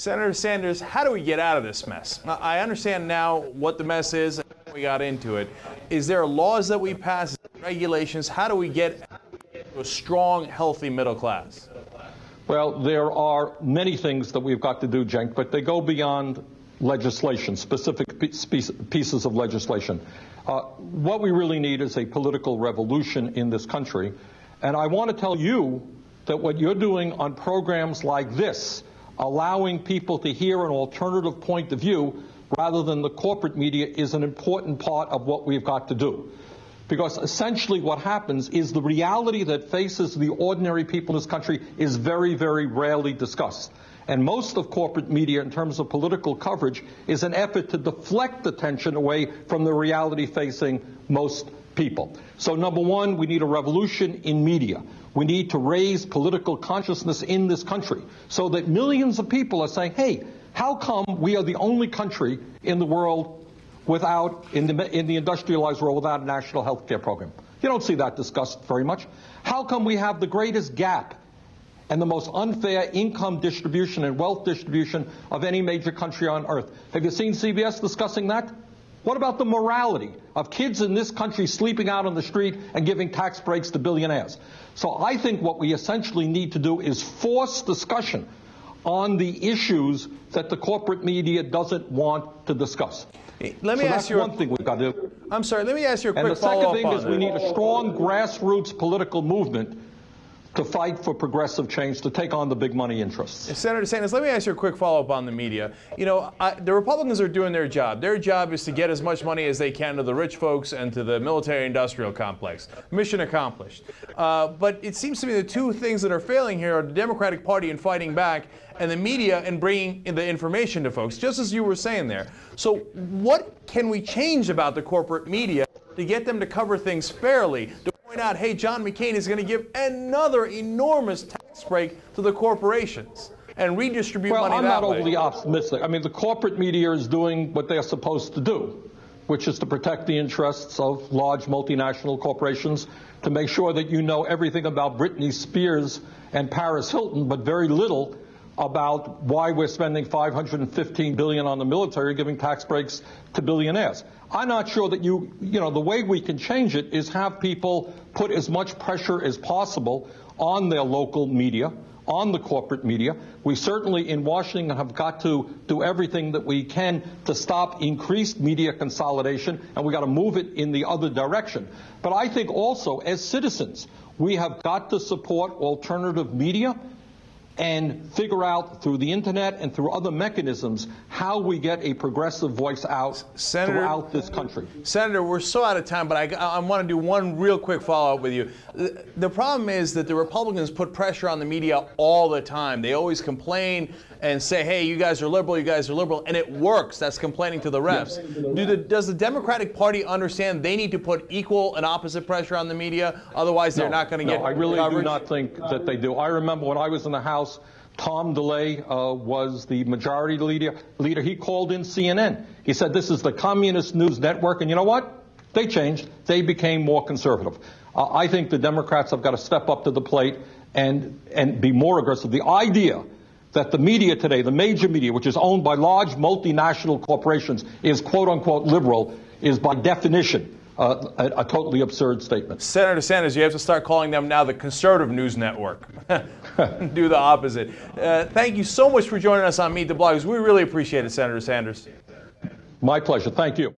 Senator Sanders, how do we get out of this mess? I understand now what the mess is and how we got into it. Is there laws that we pass, regulations? How do we get to a strong, healthy middle class? Well, there are many things that we've got to do, Cenk, but they go beyond legislation, specific pieces of legislation. What we really need is a political revolution in this country. And I want to tell you that what you're doing on programs like this, allowing people to hear an alternative point of view rather than the corporate media, is an important part of what we've got to do. Because essentially what happens is the reality that faces the ordinary people in this country is very, very rarely discussed. And most of corporate media, in terms of political coverage, is an effort to deflect attention away from the reality facing most people. So number one, we need a revolution in media. We need to raise political consciousness in this country so that millions of people are saying, hey, how come we are the only country in the world without, in the industrialized world, without a national health care program? You don't see that discussed very much. How come we have the greatest gap and the most unfair income distribution and wealth distribution of any major country on earth? Have you seen CBS discussing that? What about the morality of kids in this country sleeping out on the street and giving tax breaks to billionaires? So I think what we essentially need to do is force discussion on the issues that the corporate media doesn't want to discuss. Let me ask you one thing we've got to do. I'm sorry, let me ask you a quick follow-up on that. And the second thing is we need a strong grassroots political movement to fight for progressive change, to take on the big money interests. Senator Sanders, let me ask you a quick follow-up on the media. You know, the Republicans are doing their job. Their job is to get as much money as they can to the rich folks and to the military-industrial complex. Mission accomplished. But it seems to me the two things that are failing here are the Democratic Party in fighting back and the media in bringing the information to folks, just as you were saying there. So what can we change about the corporate media to get them to cover things fairly? Point out, hey, John McCain is going to give another enormous tax break to the corporations and redistribute money that way. Well, I'm not overly optimistic. I mean, the corporate media is doing what they're supposed to do, which is to protect the interests of large multinational corporations, to make sure that you know everything about Britney Spears and Paris Hilton, but very little about why we're spending $515 billion on the military, giving tax breaks to billionaires. I'm not sure that you know, the way we can change it is have people put as much pressure as possible on their local media, on the corporate media. We certainly in Washington have got to do everything that we can to stop increased media consolidation, and we've got to move it in the other direction. But I think also, as citizens, we have got to support alternative media and figure out through the internet and through other mechanisms how we get a progressive voice out throughout this country. Senator, we're so out of time, but I want to do one real quick follow-up with you. The problem is that the Republicans put pressure on the media all the time. They always complain and say, hey, you guys are liberal, and it works. That's complaining to the refs. Yes. Does the Democratic Party understand they need to put equal and opposite pressure on the media? Otherwise, they're not going to get I really coverage? do not think that they do. I remember when I was in the House, Tom DeLay was the majority leader. He called in CNN. He said, this is the communist news network. And you know what? They changed. They became more conservative. I think the Democrats have got to step up to the plate and be more aggressive. The idea that the media today, the major media, which is owned by large multinational corporations, is quote-unquote liberal, is by definition a totally absurd statement. Senator Sanders, you have to start calling them now the conservative news network. Do the opposite. Thank you so much for joining us on Meet the Bloggers. We really appreciate it, Senator Sanders. My pleasure. Thank you.